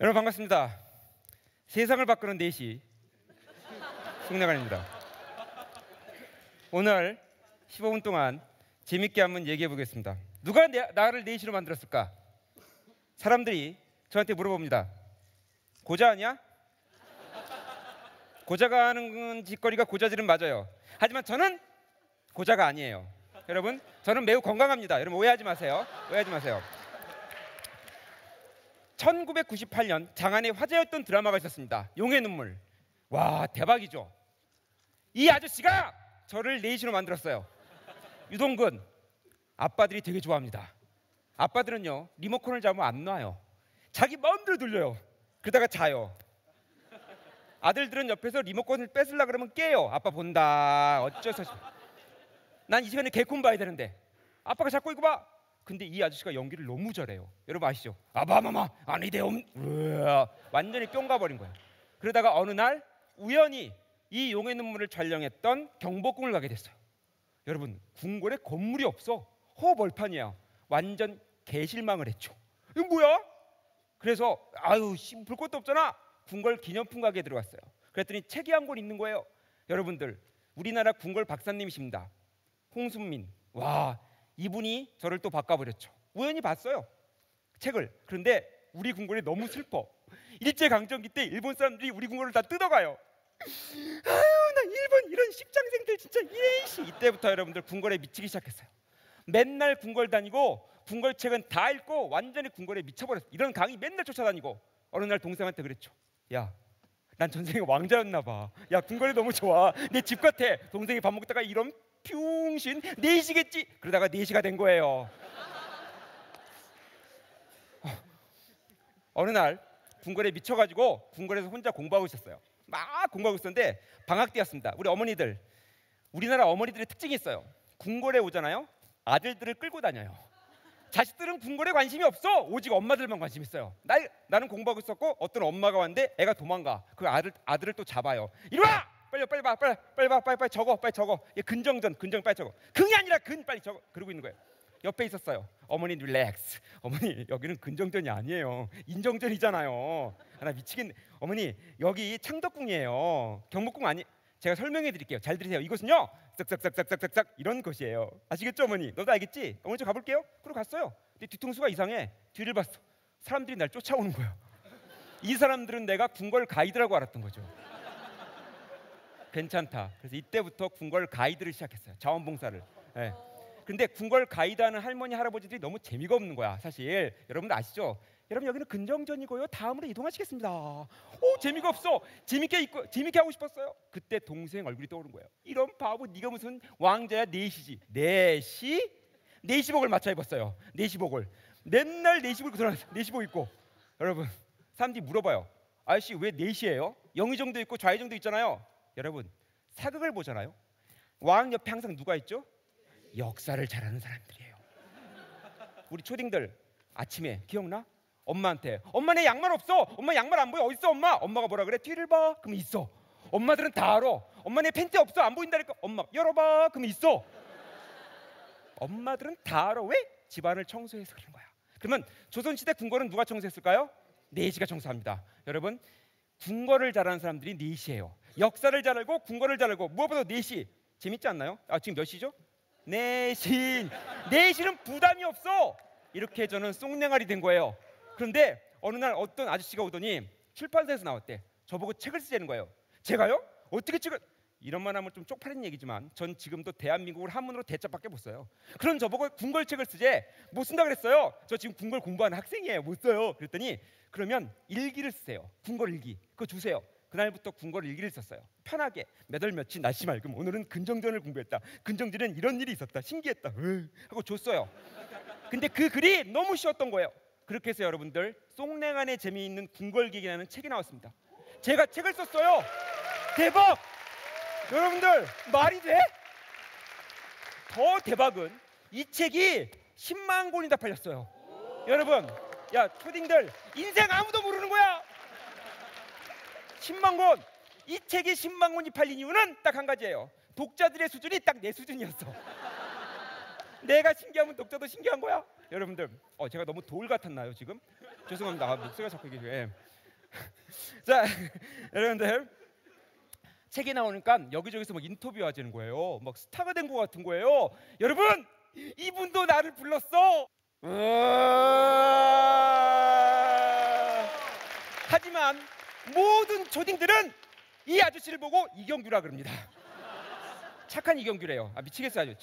여러분 반갑습니다. 세상을 바꾸는 4시 송내관입니다. 오늘 15분 동안 재밌게 한번 얘기해 보겠습니다. 누가 나를 4시로 만들었을까? 사람들이 저한테 물어봅니다. 고자 아니야? 고자가 하는 짓거리가 고자질은 맞아요. 하지만 저는 고자가 아니에요. 여러분, 저는 매우 건강합니다. 여러분 오해하지 마세요. 오해하지 마세요. 1998년 장안에 화제였던 드라마가 있었습니다. 용의 눈물. 와, 대박이죠. 이 아저씨가 저를 4시로 만들었어요. 유동근, 아빠들이 되게 좋아합니다. 아빠들은요, 리모컨을 잡으면 안 놔요. 자기 마음대로 돌려요. 그러다가 자요. 아들들은 옆에서 리모컨을 뺏으려고 그러면 깨요. 아빠 본다. 어쩌서. 난 이 시간에 개콘 봐야 되는데 아빠가 자꾸 이거 봐. 근데 이 아저씨가 연기를 너무 잘해요. 여러분 아시죠? 아바마마 아니대요. 완전히 뿅 가버린 거예요. 그러다가 어느 날 우연히 이 용의 눈물을 촬영했던 경복궁을 가게 됐어요. 여러분, 궁궐에 건물이 없어. 허벌판이야. 완전 개실망을 했죠. 이거 뭐야? 그래서 볼 것도 없잖아. 궁궐 기념품 가게에 들어갔어요. 그랬더니 책이 한 권 있는 거예요. 여러분들, 우리나라 궁궐 박사님이십니다. 홍순민. 와, 이분이 저를 또 바꿔버렸죠. 우연히 봤어요, 책을. 그런데 우리 궁궐이 너무 슬퍼. 일제강점기 때 일본 사람들이 우리 궁궐을 다 뜯어가요. 나 일본 이런 십장생들 진짜 이래시. 이때부터 여러분들 궁궐에 미치기 시작했어요. 맨날 궁궐 다니고 궁궐 책은 다 읽고 완전히 궁궐에 미쳐버렸어요. 이런 강의 맨날 쫓아다니고 어느 날 동생한테 그랬죠. 야, 난 전생에 왕자였나 봐. 야, 궁궐이 너무 좋아. 내 집 같아. 동생이 밥 먹다가 이런 뿅신 4시겠지. 그러다가 4시가 된 거예요. 어느 날 궁궐에 미쳐가지고 궁궐에서 혼자 공부하고 있었어요. 막 공부하고 있었는데 방학 때였습니다. 우리 어머니들, 우리나라 어머니들의 특징이 있어요. 궁궐에 오잖아요. 아들들을 끌고 다녀요. 자식들은 궁궐에 관심이 없어. 오직 엄마들만 관심 있어요. 나는 공부하고 있었고 어떤 엄마가 왔는데 애가 도망가. 그 아들을 또 잡아요. 이리 와! 빨리 적어. 얘 근정전 빨리 적어. 긍이 아니라 근, 빨리 적어. 그러고 있는 거예요. 옆에 있었어요. 어머니 릴렉스. 어머니, 여기는 근정전이 아니에요. 인정전이잖아요. 나 미치겠네. 어머니, 여기 창덕궁이에요. 경복궁 아니. 제가 설명해 드릴게요. 잘 들으세요. 이것은요, 싹싹싹싹싹싹 이런 것이에요. 아시겠죠, 어머니? 너도 알겠지? 어머니, 저 가볼게요. 그리고 갔어요. 근데 뒤통수가 이상해. 뒤를 봤어. 사람들이 날 쫓아오는 거예요. 이 사람들은 내가 궁궐 가이드라고 알았던 거죠. 괜찮다. 그래서 이때부터 궁궐 가이드를 시작했어요. 자원봉사를. 네. 근데 궁궐 가이드하는 할머니 할아버지들이 너무 재미가 없는 거야. 사실 여러분들 아시죠? 여러분, 여기는 근정전이고요. 다음으로 이동하시겠습니다. 재미가 없어. 재밌게 하고 싶었어요. 그때 동생 얼굴이 떠오른 거예요. 이런 바보, 네가 무슨 왕자야. 4시지. 4시? 4시복을 맞춰 입었어요. 4시복을. 맨날 4시복을 돌아다녔어요. 4시복 입고. 여러분, 사람들이 물어봐요. 아저씨 왜 4시예요? 영의정도 있고 좌의정도 있잖아요. 여러분, 사극을 보잖아요. 왕 옆에 항상 누가 있죠? 역사를 잘하는 사람들이에요. 우리 초딩들 아침에 기억나? 엄마한테, 엄마 내 양말 없어. 엄마 양말 안 보여. 어딨어 엄마? 엄마가 뭐라 그래? 뒤를 봐. 그럼 있어. 엄마들은 다 알아. 엄마 내 팬티 없어. 안 보인다니까. 엄마 열어봐. 그럼 있어. 엄마들은 다 알아. 왜? 집안을 청소해서 그런 거야. 그러면 조선시대 궁궐은 누가 청소했을까요? 4시가 청소합니다. 여러분, 궁궐을 잘하는 사람들이 4시예요. 역사를 잘 알고 궁궐을 잘 알고 무엇보다 4시. 재밌지 않나요? 지금 몇 시죠? 4시. 4시는 부담이 없어. 이렇게 저는 쏙냉알이 된 거예요. 그런데 어느 날 어떤 아저씨가 오더니 출판사에서 나왔대. 저보고 책을 쓰자는 거예요. 제가요? 어떻게 책을? 이런 말 하면 좀 쪽팔린 얘기지만 전 지금도 대한민국을 한문으로 대자밖에 못 써요. 그럼 저보고 궁궐 책을 쓰재. 못 쓴다 그랬어요. 저 지금 궁궐 공부하는 학생이에요. 못 써요. 그랬더니 그러면 일기를 쓰세요. 궁궐 일기. 그거 주세요. 그날부터 궁궐 일기를 썼어요. 편하게 몇 월 며칠 날씨 맑음. 오늘은 근정전을 공부했다. 근정전엔 이런 일이 있었다. 신기했다. 하고 줬어요. 근데 그 글이 너무 쉬웠던 거예요. 그렇게 해서 여러분들, 쏙냉안에 재미있는 궁궐기기라는 책이 나왔습니다. 제가 책을 썼어요. 대박! 여러분들, 말이 돼? 더 대박은 이 책이 10만 권이 다 팔렸어요. 여러분, 야 초딩들, 인생 아무도 모르는 거야. 10만 권. 이 책이 10만 권이 팔린 이유는 딱 한 가지예요. 독자들의 수준이 딱 내 수준이었어. 내가 신기하면 독자도 신기한 거야. 여러분들, 제가 너무 돌 같았나요 지금? 죄송합니다. 목소리가 자꾸 이게. 예. 자, 여러분들 책이 나오니까 여기저기서 막 인터뷰하시는 거예요. 막 스타가 된 것 같은 거예요. 여러분, 이분도 나를 불렀어. 하지만 모든 초딩들은 이 아저씨를 보고 이경규라 그럽니다. 착한 이경규래요. 미치겠어요.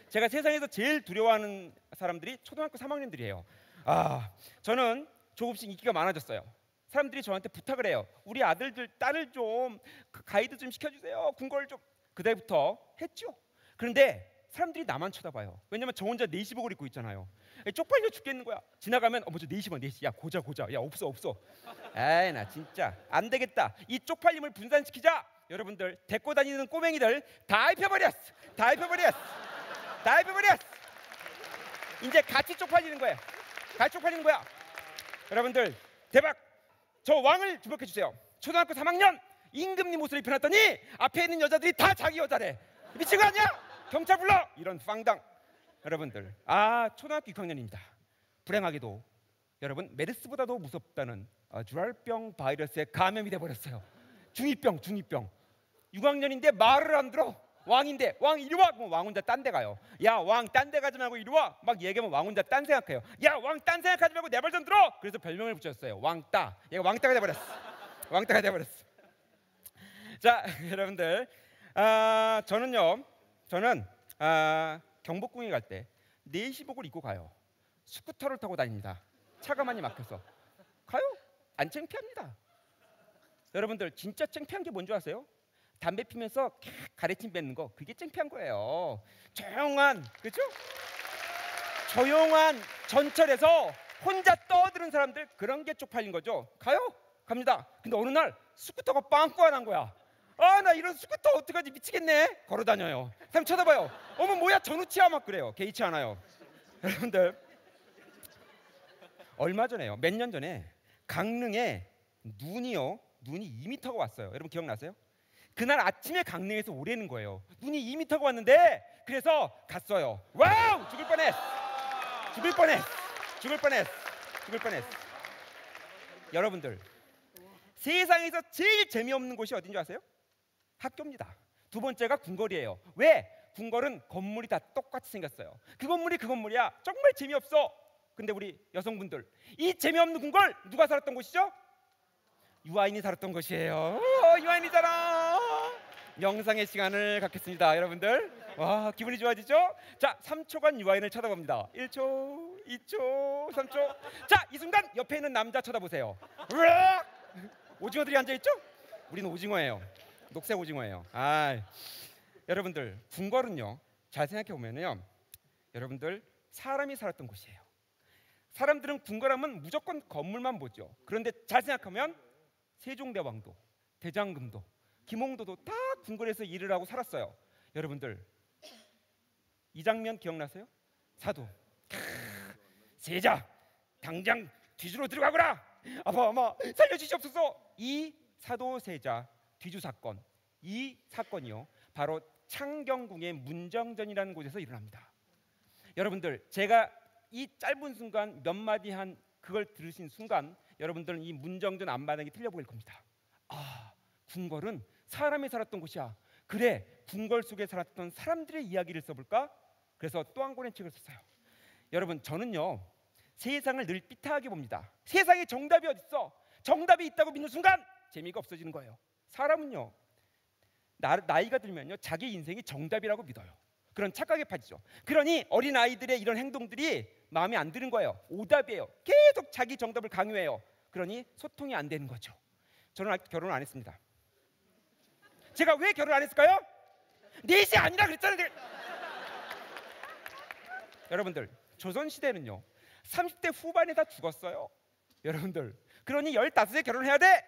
제가 세상에서 제일 두려워하는 사람들이 초등학교 3학년들이에요. 저는 조금씩 인기가 많아졌어요. 사람들이 저한테 부탁을 해요. 우리 아들들, 딸을 좀 가이드 좀 시켜주세요. 궁궐 좀. 그때부터 했죠. 그런데 사람들이 나만 쳐다봐요. 왜냐면 저 혼자 네시복을 입고 있잖아요. 쪽팔려 죽겠는 거야. 지나가면 먼저 네시봐, 네시. 야, 고자. 야, 없어. 에이, 나 진짜 안 되겠다. 이 쪽팔림을 분산시키자. 여러분들, 데리고 다니는 꼬맹이들 다 입혀버렸어. 이제 같이 쪽팔리는 거야. 여러분들, 대박. 저 왕을 주목해 주세요. 초등학교 3학년 임금님 옷을 입혀놨더니 앞에 있는 여자들이 다 자기 여자래. 미친 거 아니야? 경찰 불러. 이런 빵당. 여러분들, 초등학교 6학년입니다. 불행하게도 여러분, 메르스보다도 무섭다는 주알병 바이러스에 감염이 돼버렸어요. 중2병. 6학년인데 말을 안 들어. 왕인데, 왕 이리 와. 왕 혼자 딴 데 가요. 야, 왕 딴 데 가지 말고 이리 와. 막 얘기하면 왕 혼자 딴 생각해요. 야, 왕 딴 생각하지 말고 내 말 좀 들어. 그래서 별명을 붙였어요. 왕따. 얘가 왕따가 돼버렸어. 자, 여러분들, 저는 경복궁에 갈 때 내시복을 입고 가요. 스쿠터를 타고 다닙니다. 차가 많이 막혀서. 가요? 안 창피합니다. 여러분들, 진짜 창피한 게 뭔지 아세요? 담배 피면서 가래침 뱉는 거, 그게 창피한 거예요. 조용한 전철에서 혼자 떠드는 사람들, 그런 게 쪽팔린 거죠. 가요? 갑니다. 근데 어느 날 스쿠터가 빵꾸가 난 거야. 나 이런 스쿠터 어떡하지, 미치겠네. 걸어 다녀요. 사람 쳐다봐요. 어머, 뭐야, 전우치야. 막 그래요. 개의치 않아요. 여러분들, 얼마 전에요, 몇 년 전에 강릉에 눈이 2m가 왔어요. 여러분 기억나세요? 그날 아침에 강릉에서 오래는 거예요. 눈이 2m가 왔는데, 그래서 갔어요. 와우! 죽을 뻔했어. 여러분들, 세상에서 제일 재미없는 곳이 어딘지 아세요? 학교입니다. 두 번째가 궁궐이에요. 왜? 궁궐은 건물이 다 똑같이 생겼어요. 그 건물이야. 정말 재미없어. 근데 우리 여성분들, 이 재미없는 궁궐 누가 살았던 곳이죠? 유아인이 살았던 곳이에요. 유아인이잖아. 명상의 시간을 갖겠습니다. 여러분들, 와, 기분이 좋아지죠? 자, 3초간 유아인을 쳐다봅니다. 1초, 2초, 3초. 자, 이 순간 옆에 있는 남자 쳐다보세요. 으악! 오징어들이 앉아있죠? 우리는 오징어예요. 녹색 오징어예요. 여러분들, 궁궐은요, 잘 생각해 보면요, 여러분들, 사람이 살았던 곳이에요. 사람들은 궁궐하면 무조건 건물만 보죠. 그런데 잘 생각하면 세종대왕도, 대장금도, 김홍도도 다 궁궐에서 일을 하고 살았어요. 여러분들, 이 장면 기억나세요? 사도, 세자, 당장 뒤주로 들어가거라. 아마 살려주시옵소서. 이 사도 세자 뒤주 사건, 이 사건이요, 바로 창경궁의 문정전이라는 곳에서 일어납니다. 여러분들, 제가 이 짧은 순간 몇 마디 한 그걸 들으신 순간, 여러분들은 이 문정전 앞마당이 틀려 보일 겁니다. 궁궐은 사람이 살았던 곳이야. 그래, 궁궐 속에 살았던 사람들의 이야기를 써볼까? 그래서 또 한 권의 책을 썼어요. 여러분, 저는요, 세상을 늘 삐딱하게 봅니다. 세상에 정답이 어딨어? 정답이 있다고 믿는 순간 재미가 없어지는 거예요. 사람은요, 나이가 들면요, 자기 인생이 정답이라고 믿어요. 그런 착각에 빠지죠. 그러니 어린 아이들의 이런 행동들이 마음에 안 드는 거예요. 오답이에요. 계속 자기 정답을 강요해요. 그러니 소통이 안 되는 거죠. 저는 아직 결혼을 안 했습니다. 제가 왜 결혼 안 했을까요? 넷이 아니라 그랬잖아요. 여러분들, 조선시대는요, 30대 후반에 다 죽었어요. 여러분들, 그러니 15세 결혼해야 돼.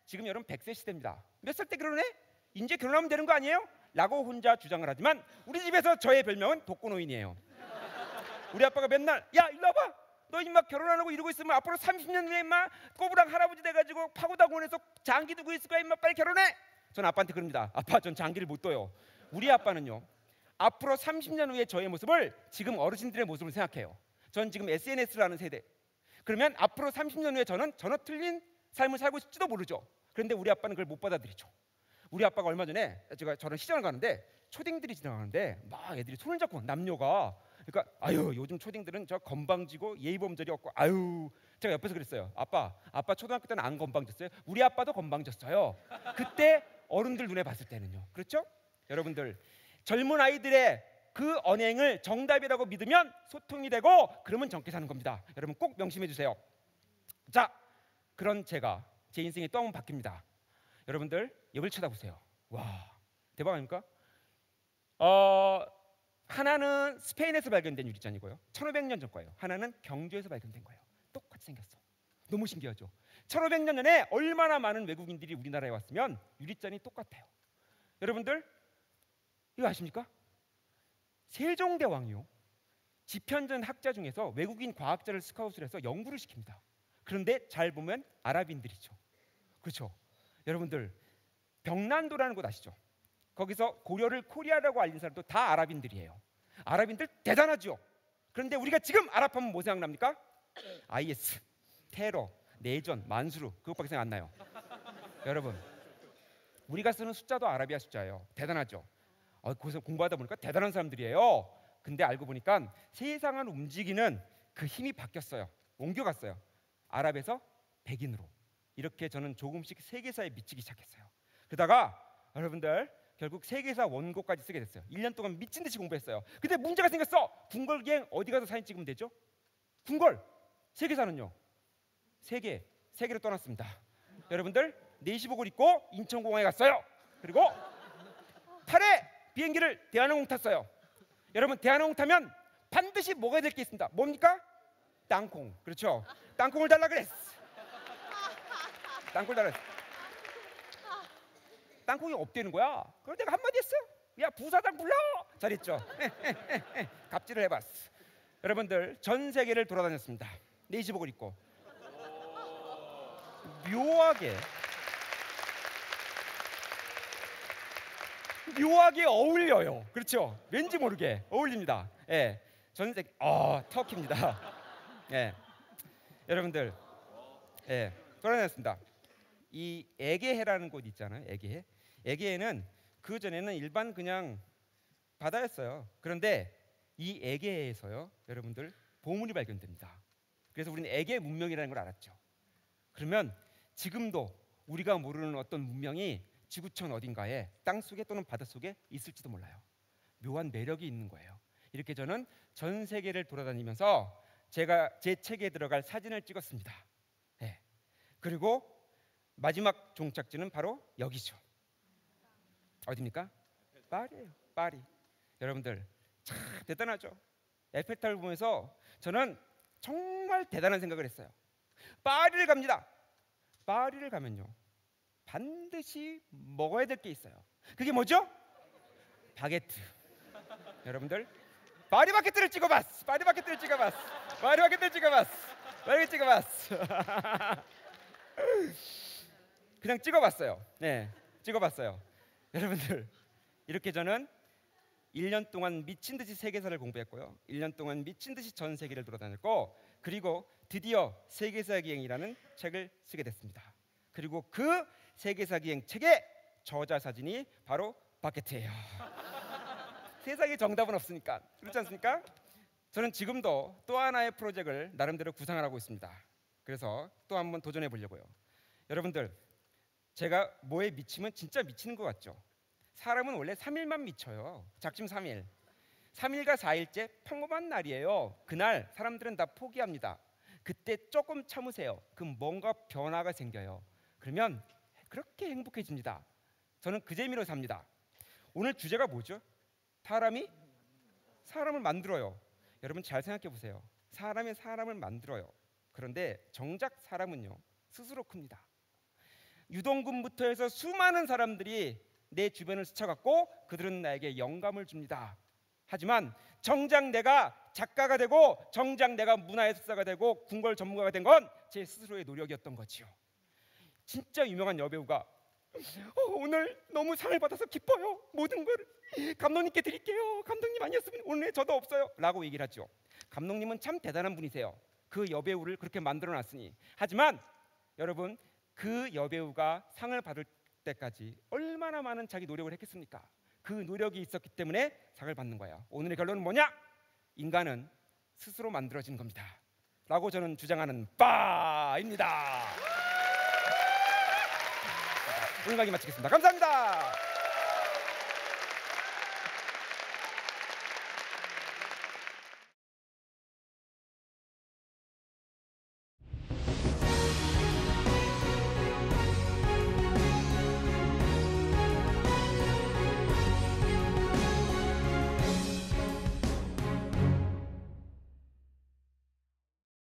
지금 여러분 100세 시대입니다. 몇 살 때 결혼해? 이제 결혼하면 되는 거 아니에요? 라고 혼자 주장을 하지만, 우리 집에서 저의 별명은 독거노인이에요. 우리 아빠가 맨날, 야, 일로 와봐. 너 임마 결혼 안 하고 이러고 있으면 앞으로 30년 후에 임마 꼬부랑 할아버지 돼가지고 파고다공원에서 장기 두고 있을 거야. 임마 빨리 결혼해. 전 아빠한테 그럽니다. 아빠, 전 장기를 못 둬요. 우리 아빠는요, 앞으로 30년 후에 저의 모습을 지금 어르신들의 모습을 생각해요. 전 지금 SNS를 하는 세대. 그러면 앞으로 30년 후에 저는 전혀 틀린 삶을 살고 있을지도 모르죠. 그런데 우리 아빠는 그걸 못 받아들이죠. 우리 아빠가 얼마 전에 저는 시장을 가는데 초딩들이 지나가는데 막 애들이 손을 잡고 남녀가, 그러니까 아유 요즘 초딩들은 저 건방지고 예의범절이 없고, 아유 제가 옆에서 그랬어요. 아빠 초등학교 때는 안 건방졌어요? 우리 아빠도 건방졌어요. 그때 어른들 눈에 봤을 때는요. 그렇죠? 여러분들, 젊은 아이들의 그 언행을 정답이라고 믿으면 소통이 되고, 그러면 정게 사는 겁니다. 여러분 꼭 명심해 주세요. 자, 그런 제가 제 인생이 또 한 번 바뀝니다. 여러분들 여기를 쳐다보세요. 와, 대박 아닙니까? 하나는 스페인에서 발견된 유리잔이고요. 1500년 전 거예요. 하나는 경주에서 발견된 거예요. 똑같이 생겼어. 너무 신기하죠? 1500년 전에 얼마나 많은 외국인들이 우리나라에 왔으면 유리잔이 똑같아요. 여러분들 이거 아십니까? 세종대왕이요, 집현전 학자 중에서 외국인 과학자를 스카웃을 해서 연구를 시킵니다. 그런데 잘 보면 아랍인들이죠. 그렇죠? 여러분들 병난도라는 곳 아시죠? 거기서 고려를 코리아라고 알린 사람도 다 아랍인들이에요. 아랍인들 대단하죠? 그런데 우리가 지금 아랍하면 뭐 생각납니까? IS, 테러, 내전, 만수르, 그것밖에 생각 안 나요. 여러분, 우리가 쓰는 숫자도 아라비아 숫자예요. 대단하죠? 거기서 공부하다 보니까 대단한 사람들이에요. 근데 알고 보니까 세상을 움직이는 그 힘이 바뀌었어요. 옮겨갔어요. 아랍에서 백인으로. 이렇게 저는 조금씩 세계사에 미치기 시작했어요. 그러다가 여러분들 결국 세계사 원고까지 쓰게 됐어요. 1년 동안 미친 듯이 공부했어요. 근데 문제가 생겼어. 궁궐기행 어디 가서 사진 찍으면 되죠? 궁궐. 세계사는요? 세계로 떠났습니다. 여러분들 4시 복을 입고 인천공항에 갔어요. 그리고 8회 비행기를 대한항공 탔어요. 여러분 대한항공 타면 반드시 먹어야 될 게 있습니다. 뭡니까? 땅콩. 그렇죠? 땅콩을 달라 그랬어. 땅콩을 달라 그랬어. 땅콩이 없대는 거야. 그럼 내가 한마디 했어. 야 부사장 불러. 잘했죠? 갑질을 해봤어. 여러분들 전 세계를 돌아다녔습니다. 4시 복을 입고. 묘하게 어울려요. 그렇죠? 왠지 모르게 어울립니다. 예, 전 세계 터키입니다. 예, 여러분들, 예, 돌아다녔습니다. 이 에게해라는 곳 있잖아요. 에게해는 그 전에는 일반 그냥 바다였어요. 그런데 이 에게해에서요, 여러분들 보물이 발견됩니다. 그래서 우리는 에게 문명이라는 걸 알았죠. 그러면 지금도 우리가 모르는 어떤 문명이 지구촌 어딘가에 땅속에 또는 바닷속에 있을지도 몰라요. 묘한 매력이 있는 거예요. 이렇게 저는 전 세계를 돌아다니면서 제가 제 책에 들어갈 사진을 찍었습니다. 네. 그리고 마지막 종착지는 바로 여기죠. 어디입니까? 파리예요. 파리. 여러분들 참 대단하죠? 에펠탑을 보면서 저는 정말 대단한 생각을 했어요. 파리를 갑니다. 파리를 가면요, 반드시 먹어야 될 게 있어요. 그게 뭐죠? 바게트. 여러분들 파리바게트를 찍어봤어. 그냥 찍어봤어요. 네, 찍어봤어요. 여러분들 이렇게 저는 1년 동안 미친 듯이 세계사를 공부했고요. 1년 동안 미친 듯이 전 세계를 돌아다녔고, 그리고 드디어 세계사 기행이라는 책을 쓰게 됐습니다. 그리고 그 세계사 기행 책의 저자 사진이 바로 바게트예요. 세상에 정답은 없으니까. 그렇지 않습니까? 저는 지금도 또 하나의 프로젝트를 나름대로 구상을 하고 있습니다. 그래서 또 한번 도전해 보려고요. 여러분들, 제가 뭐에 미치면 진짜 미치는 것 같죠? 사람은 원래 3일만 미쳐요. 작심 3일. 3일과 4일째 평범한 날이에요. 그날 사람들은 다 포기합니다. 그때 조금 참으세요. 그럼 뭔가 변화가 생겨요. 그러면 그렇게 행복해집니다. 저는 그 재미로 삽니다. 오늘 주제가 뭐죠? 사람이 사람을 만들어요. 여러분 잘 생각해 보세요. 사람이 사람을 만들어요. 그런데 정작 사람은요, 스스로 큽니다. 유동근부터 해서 수많은 사람들이 내 주변을 스쳐갔고 그들은 나에게 영감을 줍니다. 하지만 정작 내가 작가가 되고 정작 내가 문화예술사가 되고 궁궐 전문가가 된 건 제 스스로의 노력이었던 거지요. 진짜 유명한 여배우가 오늘 너무 상을 받아서 기뻐요. 모든 걸 감독님께 드릴게요. 감독님 아니었으면 오늘 저도 없어요. 라고 얘기를 하죠. 감독님은 참 대단한 분이세요. 그 여배우를 그렇게 만들어놨으니. 하지만 여러분, 그 여배우가 상을 받을 때까지 얼마나 많은 자기 노력을 했겠습니까? 그 노력이 있었기 때문에 상을 받는 거예요. 오늘의 결론은 뭐냐? 인간은 스스로 만들어진 겁니다 라고 저는 주장하는 바입니다. 오늘 강의 마치겠습니다. 감사합니다.